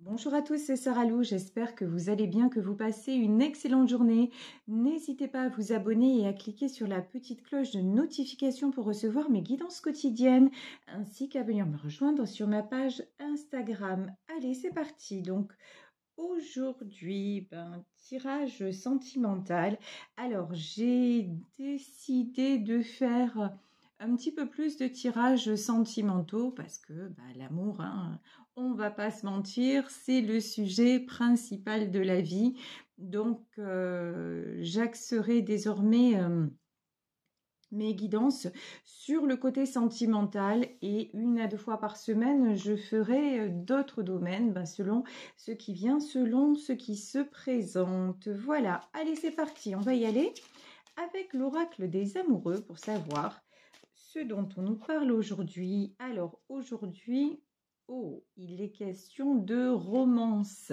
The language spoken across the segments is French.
Bonjour à tous, c'est Sarah Lou, j'espère que vous allez bien, que vous passez une excellente journée. N'hésitez pas à vous abonner et à cliquer sur la petite cloche de notification pour recevoir mes guidances quotidiennes, ainsi qu'à venir me rejoindre sur ma page Instagram. Allez, c'est parti. Donc, aujourd'hui, tirage sentimental. Alors, j'ai décidé de faire un petit peu plus de tirages sentimentaux parce que l'amour, on va pas se mentir, c'est le sujet principal de la vie. Donc, j'axerai désormais mes guidances sur le côté sentimental et 1 à 2 fois par semaine, je ferai d'autres domaines selon ce qui vient, selon ce qui se présente. Voilà, allez, c'est parti, on va y aller avec l'oracle des amoureux pour savoir ce dont on nous parle aujourd'hui. Alors aujourd'hui, il est question de romance.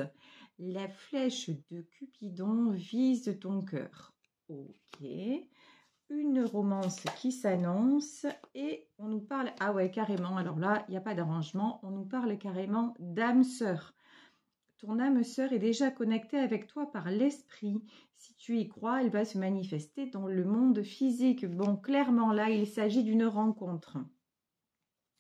La flèche de Cupidon vise ton cœur. Ok. Une romance qui s'annonce et on nous parle, ah ouais, carrément, alors là, il n'y a pas d'arrangement, on nous parle carrément d'âme sœur. Ton âme sœur est déjà connectée avec toi par l'esprit. Si tu y crois, elle va se manifester dans le monde physique. Bon, clairement, là, il s'agit d'une rencontre.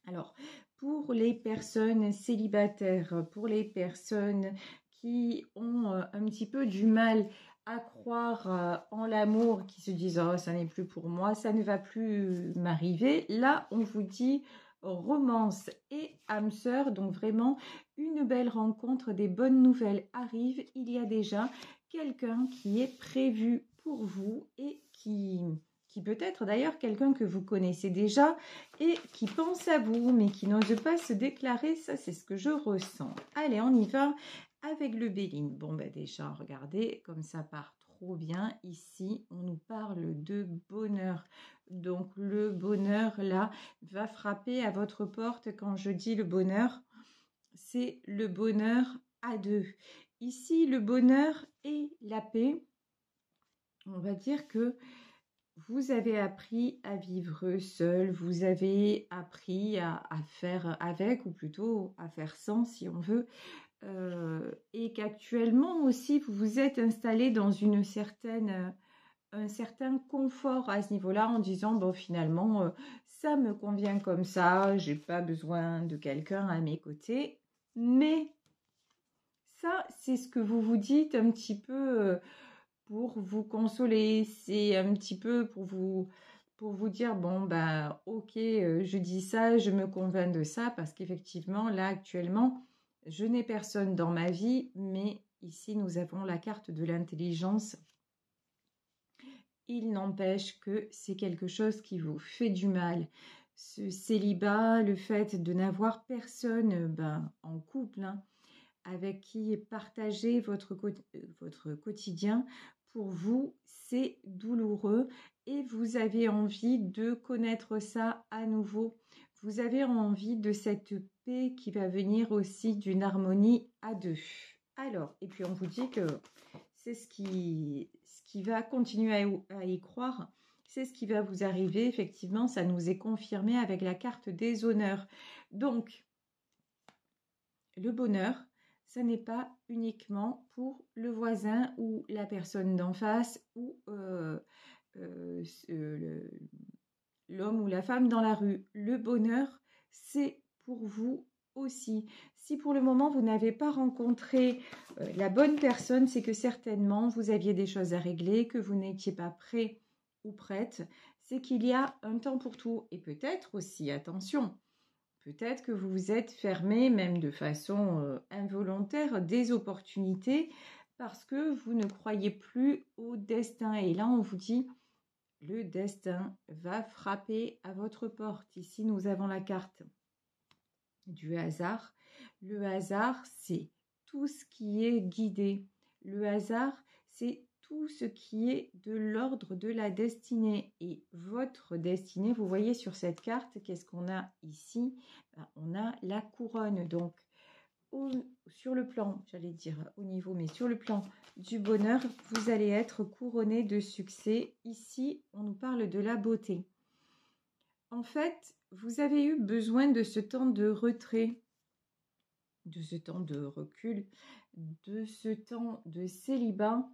Alors, pour les personnes célibataires, pour les personnes qui ont un petit peu du mal à croire en l'amour, qui se disent « Oh, ça n'est plus pour moi, ça ne va plus m'arriver », là, on vous dit romance et âme sœur, donc vraiment une belle rencontre, des bonnes nouvelles arrivent. Il y a déjà quelqu'un qui est prévu pour vous et qui peut être d'ailleurs quelqu'un que vous connaissez déjà et qui pense à vous, mais qui n'ose pas se déclarer. Ça, c'est ce que je ressens. Allez, on y va avec le Béline. Bon, déjà, regardez, comme ça part trop bien. Ici, on nous parle de bonheur. Donc, le bonheur, là, va frapper à votre porte. Quand je dis le bonheur, c'est le bonheur à deux. Ici, le bonheur et la paix. On va dire que vous avez appris à vivre seul, vous avez appris à faire avec, ou plutôt à faire sans, si on veut, et qu'actuellement aussi, vous vous êtes installé dans un certain confort à ce niveau-là, en disant, bon, finalement, ça me convient comme ça, j'ai pas besoin de quelqu'un à mes côtés, mais ça, c'est ce que vous vous dites un petit peu pour vous consoler, c'est un petit peu pour vous dire, bon, ok, je dis ça, je me convainc de ça, parce qu'effectivement, là, actuellement, je n'ai personne dans ma vie, mais ici, nous avons la carte de l'intelligence. Il n'empêche que c'est quelque chose qui vous fait du mal. Ce célibat, le fait de n'avoir personne en couple, avec qui partager votre quotidien, pour vous, c'est douloureux et vous avez envie de connaître ça à nouveau. Vous avez envie de cette paix qui va venir aussi d'une harmonie à deux. Alors, et puis on vous dit que c'est ce qui va continuer à y croire. C'est ce qui va vous arriver. Effectivement, ça nous est confirmé avec la carte des honneurs. Donc, le bonheur, ce n'est pas uniquement pour le voisin ou la personne d'en face ou l'homme ou la femme dans la rue. Le bonheur, c'est pour vous aussi. Si pour le moment vous n'avez pas rencontré la bonne personne, c'est que certainement vous aviez des choses à régler, que vous n'étiez pas prêt ou prête. C'est qu'il y a un temps pour tout. Et peut-être aussi, attention, peut-être que vous vous êtes fermé, même de façon involontaire, des opportunités parce que vous ne croyez plus au destin. Et là, on vous dit, le destin va frapper à votre porte. Ici, nous avons la carte du hasard. Le hasard, c'est tout ce qui est guidé. Le hasard, c'est tout ce qui est de l'ordre de la destinée. Et votre destinée, vous voyez sur cette carte, qu'est-ce qu'on a ici? On a la couronne. Donc, sur le plan, j'allais dire au niveau, mais sur le plan du bonheur, vous allez être couronné de succès. Ici, on nous parle de la beauté. En fait, vous avez eu besoin de ce temps de retrait de ce temps de recul, de ce temps de célibat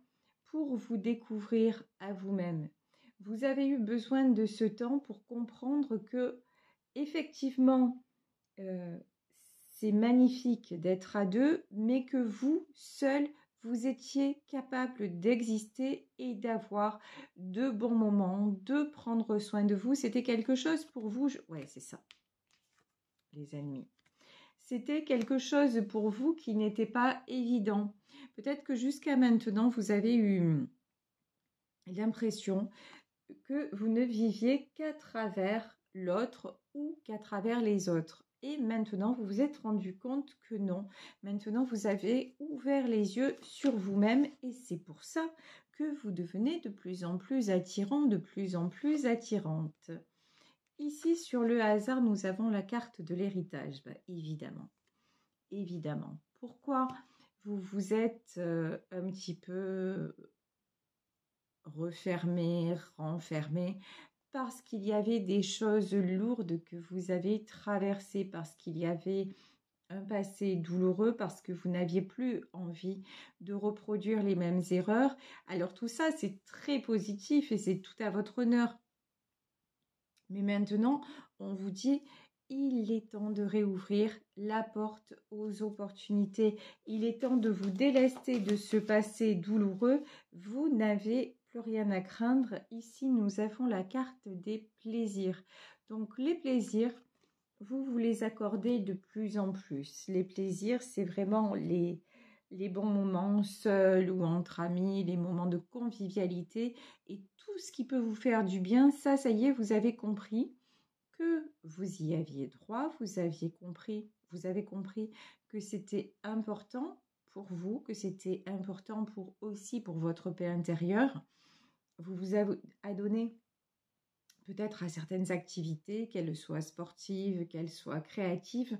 pour vous découvrir à vous-même. Vous avez eu besoin de ce temps pour comprendre que, effectivement, c'est magnifique d'être à deux, mais que vous, seul, vous étiez capable d'exister et d'avoir de bons moments, de prendre soin de vous. C'était quelque chose pour vous. Ouais, c'est ça, les ennemis. C'était quelque chose pour vous qui n'était pas évident. Peut-être que jusqu'à maintenant, vous avez eu l'impression que vous ne viviez qu'à travers l'autre ou qu'à travers les autres. Et maintenant, vous vous êtes rendu compte que non. Maintenant, vous avez ouvert les yeux sur vous-même et c'est pour ça que vous devenez de plus en plus attirant, de plus en plus attirante. Ici, sur le hasard, nous avons la carte de l'héritage. Évidemment. Évidemment. Pourquoi vous vous êtes un petit peu refermé, renfermé? Parce qu'il y avait des choses lourdes que vous avez traversées, parce qu'il y avait un passé douloureux, parce que vous n'aviez plus envie de reproduire les mêmes erreurs. Alors tout ça, c'est très positif et c'est tout à votre honneur. Mais maintenant, on vous dit, il est temps de réouvrir la porte aux opportunités. Il est temps de vous délester de ce passé douloureux. Vous n'avez plus rien à craindre. Ici, nous avons la carte des plaisirs. Donc, les plaisirs, vous les accordez de plus en plus. Les plaisirs, c'est vraiment les bons moments seuls ou entre amis, les moments de convivialité et tout ce qui peut vous faire du bien. Ça y est, vous avez compris que vous y aviez droit, vous avez compris que c'était important pour vous, que c'était important aussi pour votre paix intérieure. Vous vous adonnez peut-être à certaines activités, qu'elles soient sportives, qu'elles soient créatives.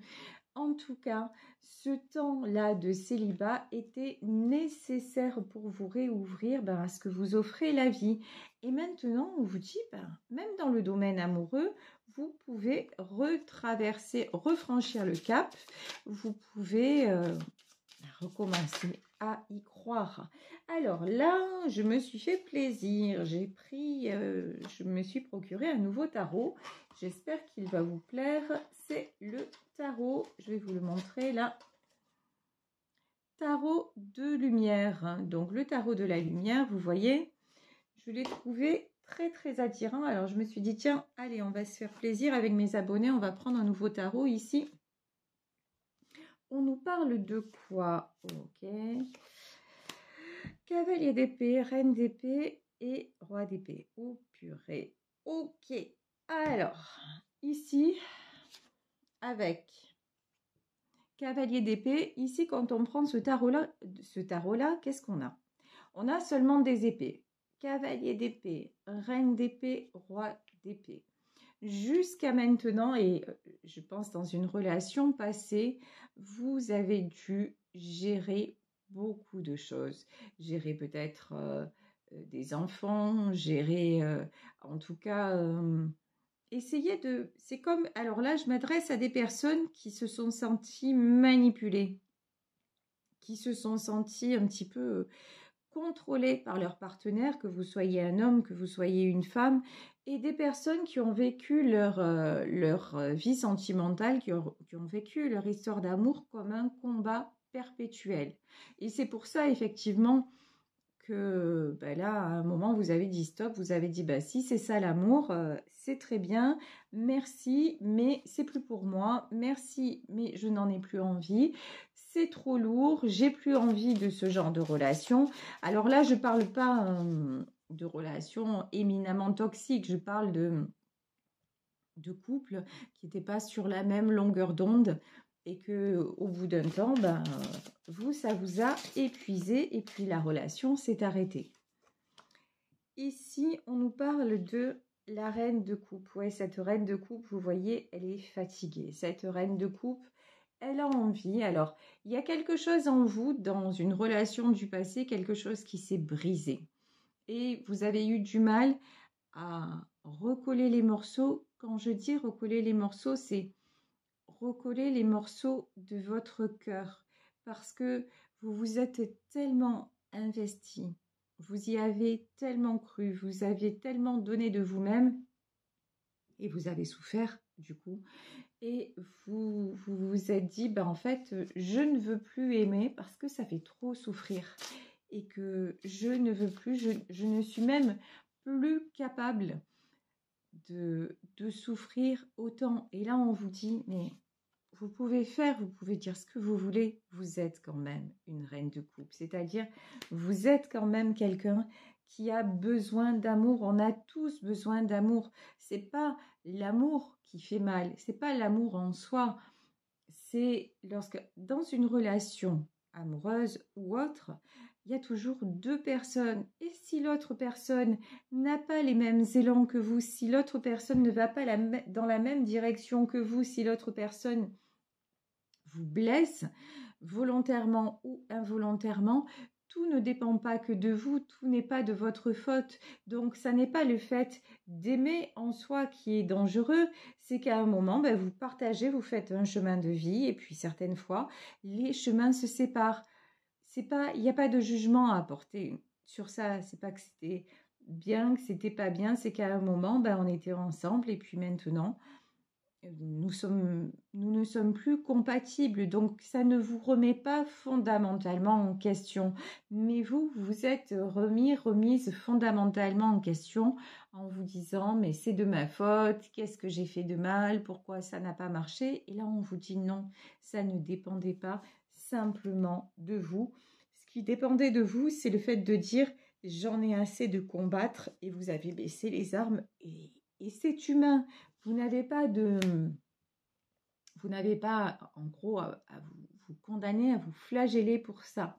En tout cas, ce temps-là de célibat était nécessaire pour vous réouvrir à ce que vous offrez la vie. Et maintenant, on vous dit, même dans le domaine amoureux, vous pouvez refranchir le cap. Vous pouvez recommencer à y croire. Alors là, je me suis fait plaisir. Je me suis procuré un nouveau tarot. J'espère qu'il va vous plaire. C'est le tarot, je vais vous le montrer là. Tarot de lumière. Donc le tarot de la lumière, vous voyez, je l'ai trouvé très très attirant. Alors je me suis dit, tiens, allez, on va se faire plaisir avec mes abonnés. On va prendre un nouveau tarot ici. On nous parle de quoi? Ok. Cavalier d'épée, reine d'épée et roi d'épée. Oh purée. Ok. Alors, ici, avec cavalier d'épée, ici, quand on prend ce tarot-là, qu'est-ce qu'on a? On a seulement des épées. Cavalier d'épée, reine d'épée, roi d'épée. Jusqu'à maintenant, et je pense dans une relation passée, vous avez dû gérer beaucoup de choses. Gérer peut-être des enfants, gérer en tout cas... essayer de... C'est comme... Alors là, je m'adresse à des personnes qui se sont senties manipulées, qui se sont senties un petit peu contrôlés par leur partenaire, que vous soyez un homme, que vous soyez une femme, et des personnes qui ont vécu leur vie sentimentale, qui ont vécu leur histoire d'amour comme un combat perpétuel. Et c'est pour ça, effectivement, que là, à un moment, vous avez dit stop, vous avez dit, si c'est ça l'amour, c'est très bien, merci, mais c'est plus pour moi, merci, mais je n'en ai plus envie, c'est trop lourd, j'ai plus envie de ce genre de relation. Alors là, je parle pas de relations éminemment toxiques, je parle de couples qui n'étaient pas sur la même longueur d'onde, et que au bout d'un temps, ça vous a épuisé et puis la relation s'est arrêtée. Ici, on nous parle de la reine de coupe. Ouais, cette reine de coupe, vous voyez, elle est fatiguée. Cette reine de coupe, elle a envie. Alors, il y a quelque chose en vous, dans une relation du passé, quelque chose qui s'est brisé. Et vous avez eu du mal à recoller les morceaux. Quand je dis recoller les morceaux, c'est recoller les morceaux de votre cœur parce que vous vous êtes tellement investi, vous y avez tellement cru, vous aviez tellement donné de vous-même et vous avez souffert du coup. Et vous êtes dit, ben en fait, je ne veux plus aimer parce que ça fait trop souffrir. Et que je ne veux plus, je ne suis même plus capable de souffrir autant. Et là, on vous dit, mais vous pouvez dire ce que vous voulez. Vous êtes quand même une reine de coupe. C'est-à-dire, vous êtes quand même quelqu'un qui a besoin d'amour. On a tous besoin d'amour. C'est pas l'amour qui fait mal. C'est pas l'amour en soi. C'est lorsque, dans une relation amoureuse ou autre, il y a toujours deux personnes. Et si l'autre personne n'a pas les mêmes élans que vous, si l'autre personne ne va pas dans la même direction que vous, si l'autre personne vous blesse volontairement ou involontairement, tout ne dépend pas que de vous, tout n'est pas de votre faute. Donc, ça n'est pas le fait d'aimer en soi qui est dangereux, c'est qu'à un moment, vous partagez, vous faites un chemin de vie et puis certaines fois, les chemins se séparent. Il n'y a pas de jugement à apporter sur ça. C'est pas que c'était bien, que c'était pas bien, c'est qu'à un moment, on était ensemble et puis maintenant, nous ne sommes plus compatibles, donc ça ne vous remet pas fondamentalement en question. Mais vous êtes remise fondamentalement en question en vous disant, mais c'est de ma faute, qu'est-ce que j'ai fait de mal, pourquoi ça n'a pas marché? Et là, on vous dit non, ça ne dépendait pas simplement de vous. Ce qui dépendait de vous, c'est le fait de dire, j'en ai assez de combattre, et vous avez baissé les armes, et c'est humain. Vous n'avez pas en gros à vous condamner, à vous flageller pour ça.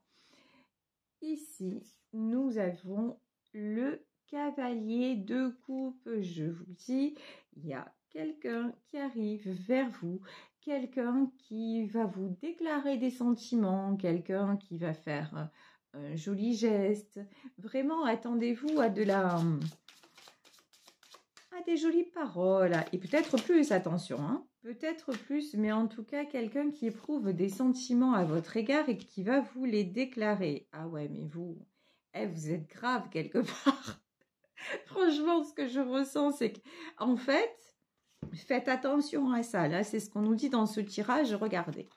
Ici, nous avons le cavalier de coupe. Je vous dis, il y a quelqu'un qui arrive vers vous, quelqu'un qui va vous déclarer des sentiments, quelqu'un qui va faire un joli geste. Vraiment, attendez-vous à des jolies paroles et peut-être plus, attention, hein, peut-être plus, mais en tout cas quelqu'un qui éprouve des sentiments à votre égard et qui va vous les déclarer. Ah ouais, mais vous êtes grave quelque part. Franchement, ce que je ressens, c'est qu'en fait, faites attention à ça. Là, c'est ce qu'on nous dit dans ce tirage. Regardez.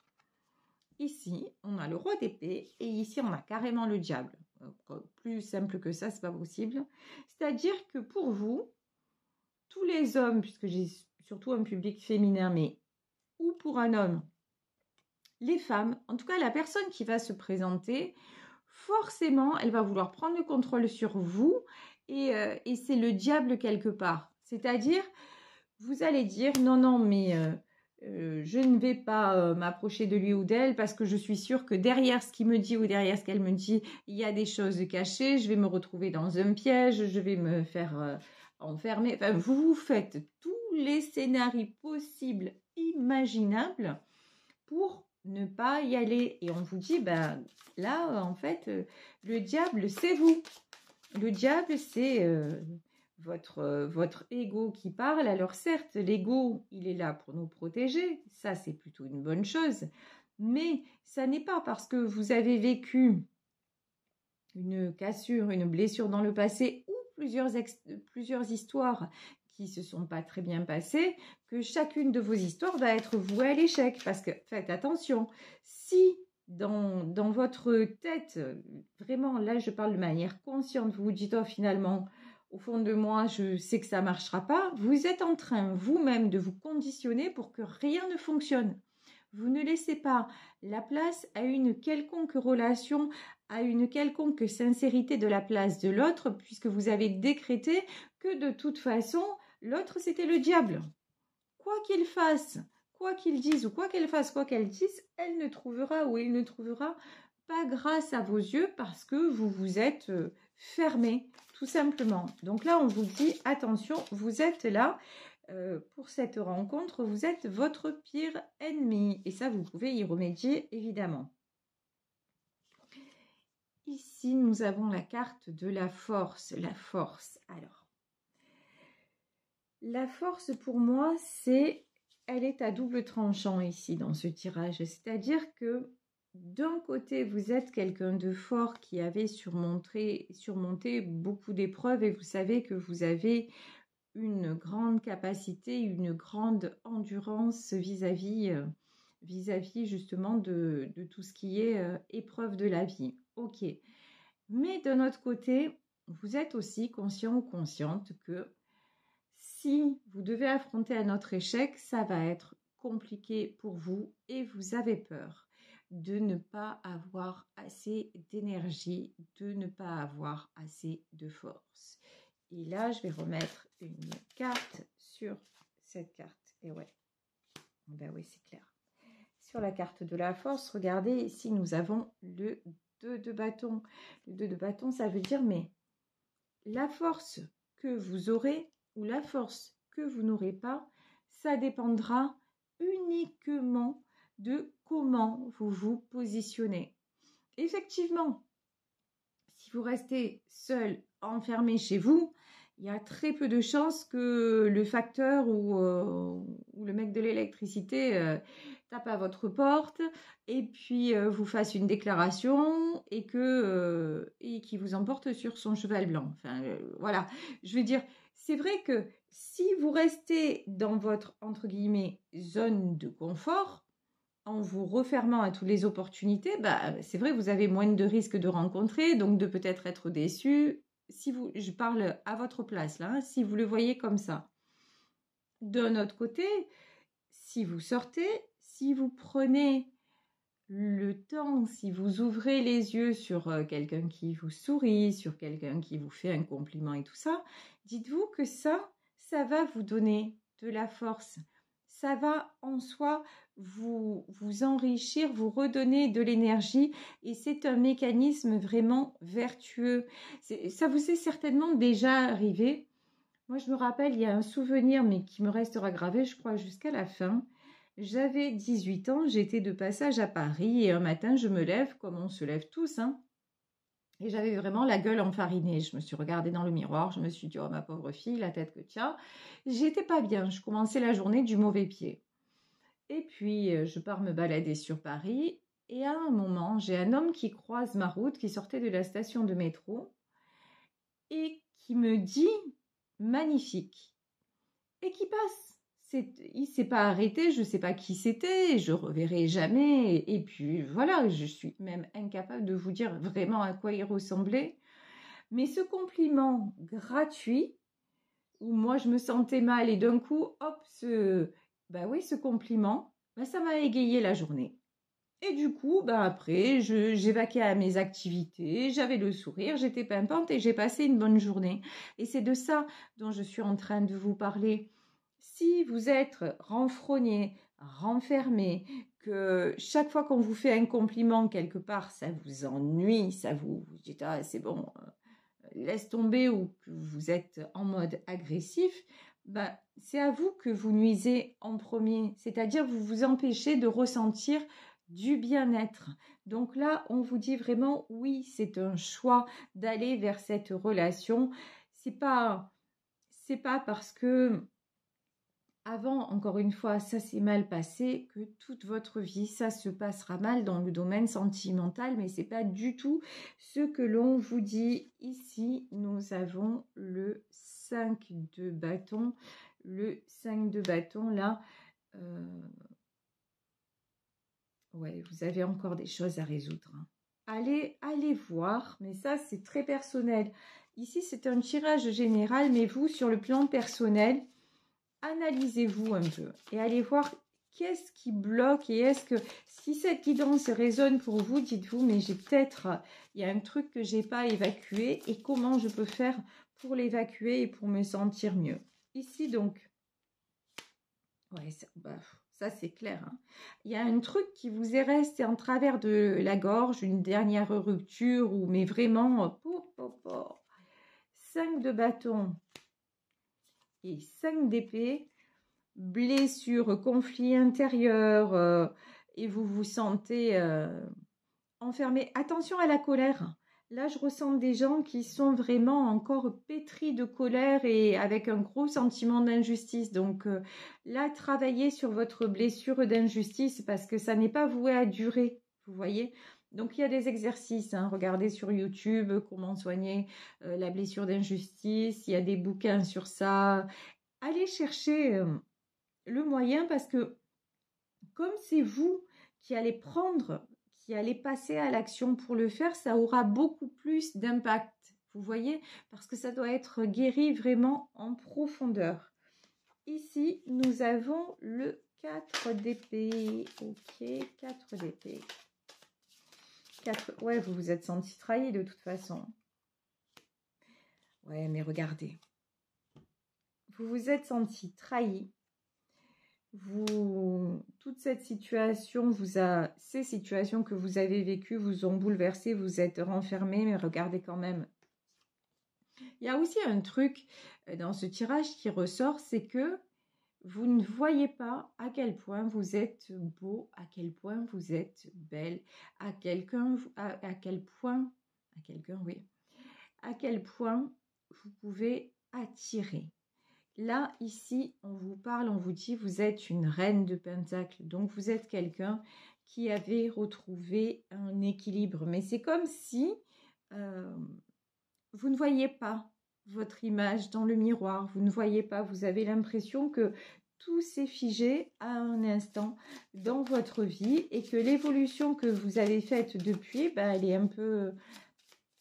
Ici, on a le roi d'épée et ici, on a carrément le diable. Plus simple que ça, c'est pas possible. C'est-à-dire que pour vous, tous les hommes, puisque j'ai surtout un public féminin, mais ou pour un homme, les femmes, en tout cas la personne qui va se présenter, forcément, elle va vouloir prendre le contrôle sur vous et c'est le diable quelque part. C'est-à-dire, vous allez dire, non, mais je ne vais pas m'approcher de lui ou d'elle parce que je suis sûre que derrière ce qu'il me dit ou derrière ce qu'elle me dit, il y a des choses cachées, je vais me retrouver dans un piège, je vais me faire enfermer. Enfin, vous faites tous les scénarios possibles, imaginables pour ne pas y aller. Et on vous dit, là, en fait, le diable, c'est vous. Le diable, c'est votre ego qui parle. Alors certes, l'ego, il est là pour nous protéger. Ça, c'est plutôt une bonne chose. Mais ça n'est pas parce que vous avez vécu une cassure, une blessure dans le passé ou plusieurs histoires qui se sont pas très bien passées, que chacune de vos histoires va être vouée à l'échec. Parce que, faites attention, si dans votre tête, vraiment, là je parle de manière consciente, vous vous dites, oh finalement, au fond de moi, je sais que ça marchera pas, vous êtes en train vous-même de vous conditionner pour que rien ne fonctionne. Vous ne laissez pas la place à une quelconque relation, à une quelconque sincérité de la place de l'autre, puisque vous avez décrété que de toute façon, l'autre c'était le diable. Quoi qu'il fasse, quoi qu'il dise ou quoi qu'elle fasse, quoi qu'elle dise, elle ne trouvera ou il ne trouvera pas grâce à vos yeux parce que vous vous êtes fermé, tout simplement. Donc là, on vous dit, attention, vous êtes là. Pour cette rencontre, vous êtes votre pire ennemi. Et ça, vous pouvez y remédier, évidemment. Ici, nous avons la carte de la force. La force, alors. La force, pour moi, c'est elle est à double tranchant ici dans ce tirage. C'est-à-dire que d'un côté, vous êtes quelqu'un de fort qui avait surmonté beaucoup d'épreuves et vous savez que vous avez une grande capacité, une grande endurance vis-à-vis justement de tout ce qui est épreuve de la vie. Ok. Mais d'un autre côté, vous êtes aussi conscient ou consciente que si vous devez affronter un autre échec, ça va être compliqué pour vous et vous avez peur de ne pas avoir assez d'énergie, de ne pas avoir assez de force. Et là, je vais remettre une carte sur cette carte. Et ouais, ben oui, c'est clair. Sur la carte de la force, regardez, ici, nous avons le 2 de bâton. Le 2 de bâton, ça veut dire, mais la force que vous aurez ou la force que vous n'aurez pas, ça dépendra uniquement de comment vous vous positionnez. Effectivement, si vous restez seul, enfermé chez vous, il y a très peu de chances que le facteur ou le mec de l'électricité tape à votre porte et puis vous fasse une déclaration et qu'il vous emporte sur son cheval blanc. Enfin, voilà. Je veux dire, c'est vrai que si vous restez dans votre, entre guillemets, zone de confort, en vous refermant à toutes les opportunités, c'est vrai, vous avez moins de risques de rencontrer, donc de peut-être être déçu. Je parle à votre place là, si vous le voyez comme ça. D'un autre côté, si vous sortez, si vous prenez le temps, si vous ouvrez les yeux sur quelqu'un qui vous sourit, sur quelqu'un qui vous fait un compliment et tout ça, dites-vous que ça va vous donner de la force. Ça va en soi vous enrichir, vous redonner de l'énergie et c'est un mécanisme vraiment vertueux. Ça vous est certainement déjà arrivé. Moi, je me rappelle, il y a un souvenir, mais qui me restera gravé, je crois, jusqu'à la fin. J'avais 18 ans, j'étais de passage à Paris et un matin, je me lève, comme on se lève tous, hein, et j'avais vraiment la gueule enfarinée. Je me suis regardée dans le miroir, je me suis dit, oh ma pauvre fille, la tête que tu as. J'étais pas bien, je commençais la journée du mauvais pied. Et puis, je pars me balader sur Paris et à un moment, j'ai un homme qui croise ma route, qui sortait de la station de métro et qui me dit, magnifique, et qui passe. Il ne s'est pas arrêté, je ne sais pas qui c'était, je ne reverrai jamais. Et puis voilà, je suis même incapable de vous dire vraiment à quoi il ressemblait. Mais ce compliment gratuit, où moi je me sentais mal et d'un coup, hop, ce compliment, ça m'a égayé la journée. Et du coup, après, j'évaquais à mes activités, j'avais le sourire, j'étais pimpante et j'ai passé une bonne journée. Et c'est de ça dont je suis en train de vous parler. Si vous êtes renfrogné, renfermé, que chaque fois qu'on vous fait un compliment quelque part, ça vous ennuie, ça vous dites ah c'est bon, laisse tomber ou que vous êtes en mode agressif, c'est à vous que vous nuisez en premier. C'est-à-dire vous vous empêchez de ressentir du bien-être. Donc là, on vous dit vraiment oui, c'est un choix d'aller vers cette relation. C'est pas parce que avant, encore une fois, ça s'est mal passé, que toute votre vie, ça se passera mal dans le domaine sentimental, mais c'est pas du tout ce que l'on vous dit. Ici, nous avons le 5 de bâton. Le 5 de bâton, là, ouais, vous avez encore des choses à résoudre. Hein. Allez voir, mais ça, c'est très personnel. Ici, c'est un tirage général, mais vous, sur le plan personnel, analysez-vous un peu et allez voir qu'est-ce qui bloque et est-ce que si cette guidance résonne pour vous, dites-vous mais il y a un truc que j'ai pas évacué et comment je peux faire pour l'évacuer et pour me sentir mieux. Ici donc, ouais, ça c'est clair. Hein. Il y a un truc qui vous est resté en travers de la gorge, une dernière rupture ou mais vraiment 5 de bâton. Et 5 d'épée, blessure, conflit intérieur, et vous vous sentez enfermé. Attention à la colère. Là, je ressens des gens qui sont vraiment encore pétris de colère et avec un gros sentiment d'injustice. Donc là, travaillez sur votre blessure d'injustice parce que ça n'est pas voué à durer, vous voyez. Donc il y a des exercices, hein. Regardez sur YouTube comment soigner la blessure d'injustice. Il y a des bouquins sur ça. Allez chercher le moyen parce que comme c'est vous qui allez qui allez passer à l'action pour le faire, ça aura beaucoup plus d'impact. Vous voyez, parce que ça doit être guéri vraiment en profondeur. Ici, nous avons le 4 d'épée. Ok, 4 d'épée. 4... Ouais, vous vous êtes senti trahi de toute façon. Ouais, mais regardez. Vous vous êtes senti trahi. Toute cette situation ces situations que vous avez vécues vous ont bouleversé, vous êtes renfermé, mais regardez quand même. Il y a aussi un truc dans ce tirage qui ressort, c'est que vous ne voyez pas à quel point vous êtes beau, à quel point vous êtes belle, à quel point vous pouvez attirer. Là, ici, on vous parle, on vous dit, vous êtes une reine de Pentacle. Donc, vous êtes quelqu'un qui avait retrouvé un équilibre. Mais c'est comme si vous ne voyez pas votre image dans le miroir. Vous ne voyez pas, vous avez l'impression que tout s'est figé à un instant dans votre vie et que l'évolution que vous avez faite depuis, elle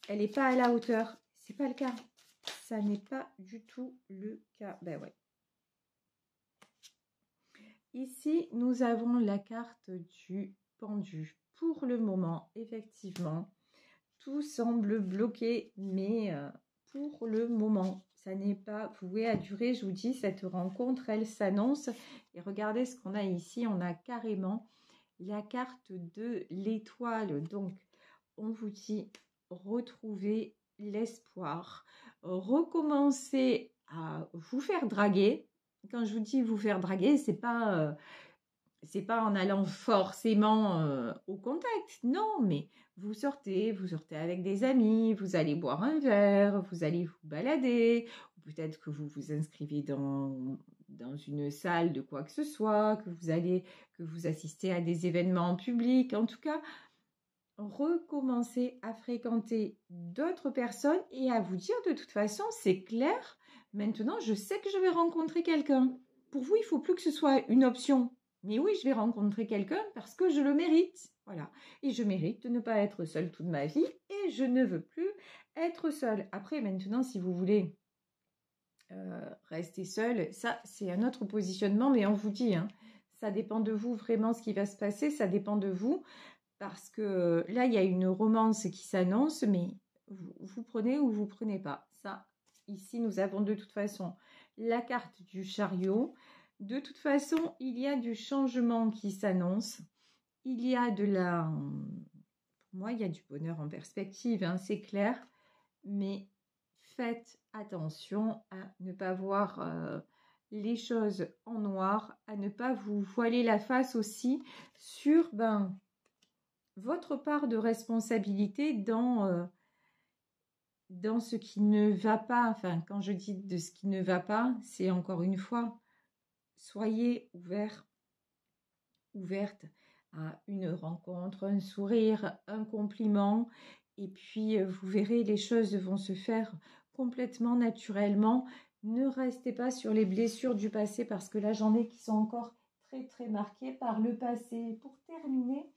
n'est pas à la hauteur. C'est pas le cas. Ça n'est pas du tout le cas. Ben ouais. Ici, nous avons la carte du pendu. Pour le moment, effectivement, tout semble bloqué, mais pour le moment, ça n'est pas voué à durer. Je vous dis, cette rencontre, elle s'annonce. Et regardez ce qu'on a ici. On a carrément la carte de l'étoile. Donc, on vous dit, retrouvez l'espoir. Recommencez à vous faire draguer. Quand je vous dis vous faire draguer, c'est pas en allant forcément au contact, non, mais vous sortez avec des amis, vous allez boire un verre, vous allez vous balader, ou peut-être que vous vous inscrivez dans une salle de quoi que ce soit, que vous assistez à des événements publics, en tout cas, recommencer à fréquenter d'autres personnes et à vous dire de toute façon, c'est clair, maintenant je sais que je vais rencontrer quelqu'un. Pour vous, il ne faut plus que ce soit une option. Mais oui, je vais rencontrer quelqu'un parce que je le mérite. Voilà. Et je mérite de ne pas être seule toute ma vie et je ne veux plus être seule. Après, maintenant, si vous voulez rester seule, ça, c'est un autre positionnement, mais on vous dit, hein, ça dépend de vous vraiment ce qui va se passer, ça dépend de vous. Parce que là, il y a une romance qui s'annonce, mais vous prenez ou vous prenez pas. Ça, ici, nous avons de toute façon la carte du chariot. De toute façon, il y a du changement qui s'annonce. Il y a pour moi, il y a du bonheur en perspective, hein, c'est clair. Mais faites attention à ne pas voir les choses en noir, à ne pas vous voiler la face aussi sur votre part de responsabilité dans ce qui ne va pas. Enfin, quand je dis de ce qui ne va pas, c'est encore une fois, soyez ouverte à une rencontre, un sourire, un compliment, et puis vous verrez, les choses vont se faire complètement naturellement. Ne restez pas sur les blessures du passé parce que là, j'en ai qui sont encore très, très marquées par le passé. Pour terminer,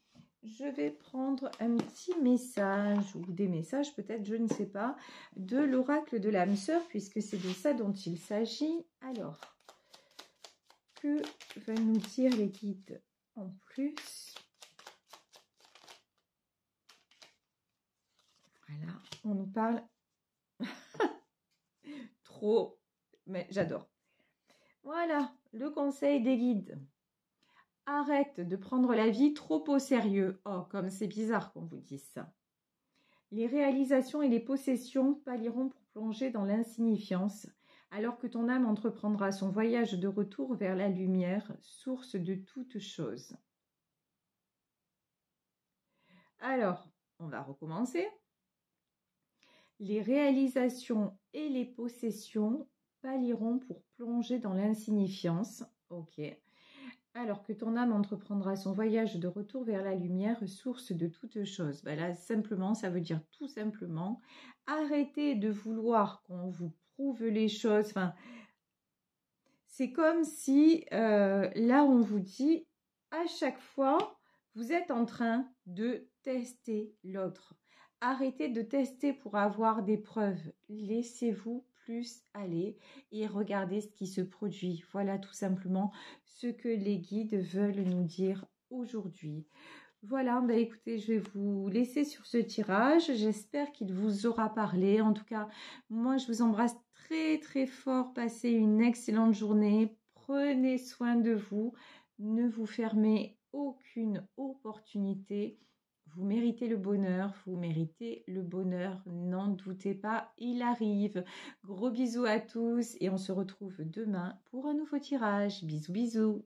je vais prendre un petit message ou des messages peut-être, je ne sais pas, de l'oracle de l'âme sœur puisque c'est de ça dont il s'agit. Alors, que va nous dire les guides en plus? Voilà, on nous parle trop, mais j'adore. Voilà, le conseil des guides. Arrête de prendre la vie trop au sérieux. Oh, comme c'est bizarre qu'on vous dise ça. Les réalisations et les possessions pâliront pour plonger dans l'insignifiance, alors que ton âme entreprendra son voyage de retour vers la lumière, source de toutes choses. Alors, on va recommencer. Les réalisations et les possessions pâliront pour plonger dans l'insignifiance. Ok. Alors que ton âme entreprendra son voyage de retour vers la lumière, source de toutes choses. Ben là, simplement, ça veut dire tout simplement, arrêtez de vouloir qu'on vous prouve les choses. Enfin, c'est comme si là, on vous dit, à chaque fois, vous êtes en train de tester l'autre. Arrêtez de tester pour avoir des preuves. Laissez-vous plus aller et regardez ce qui se produit. Voilà tout simplement ce que les guides veulent nous dire aujourd'hui. Voilà, bah écoutez, je vais vous laisser sur ce tirage. J'espère qu'il vous aura parlé. En tout cas, moi, je vous embrasse très très fort. Passez une excellente journée. Prenez soin de vous. Ne vous fermez aucune opportunité. Vous méritez le bonheur, vous méritez le bonheur, n'en doutez pas, il arrive. Gros bisous à tous et on se retrouve demain pour un nouveau tirage. Bisous bisous.